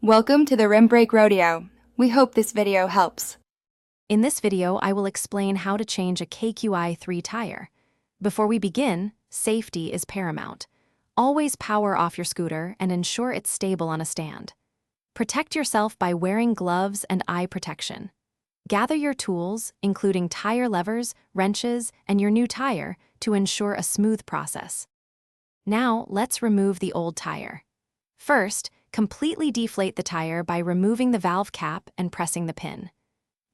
Welcome to the Rim Brake Rodeo. We hope this video helps. In this video, I will explain how to change a KQi3 tire. Before we begin, safety is paramount. Always power off your scooter and ensure it's stable on a stand. Protect yourself by wearing gloves and eye protection. Gather your tools, including tire levers, wrenches, and your new tire, to ensure a smooth process. Now, let's remove the old tire. First, completely deflate the tire by removing the valve cap and pressing the pin.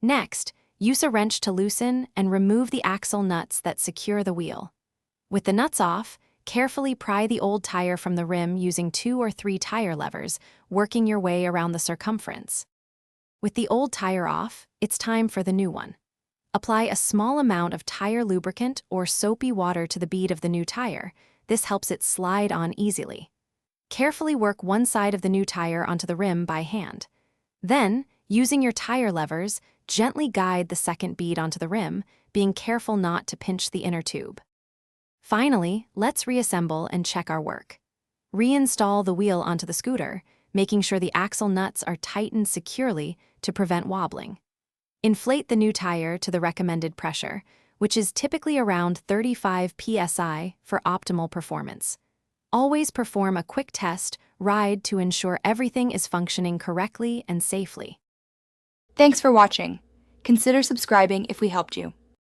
Next, use a wrench to loosen and remove the axle nuts that secure the wheel. With the nuts off, carefully pry the old tire from the rim using 2 or 3 tire levers, working your way around the circumference. With the old tire off, it's time for the new one. Apply a small amount of tire lubricant or soapy water to the bead of the new tire. This helps it slide on easily. Carefully work one side of the new tire onto the rim by hand. Then, using your tire levers, gently guide the second bead onto the rim, being careful not to pinch the inner tube. Finally, let's reassemble and check our work. Reinstall the wheel onto the scooter, making sure the axle nuts are tightened securely to prevent wobbling. Inflate the new tire to the recommended pressure, which is typically around 35 psi for optimal performance. Always perform a quick test ride to ensure everything is functioning correctly and safely. Thanks for watching. Consider subscribing if we helped you.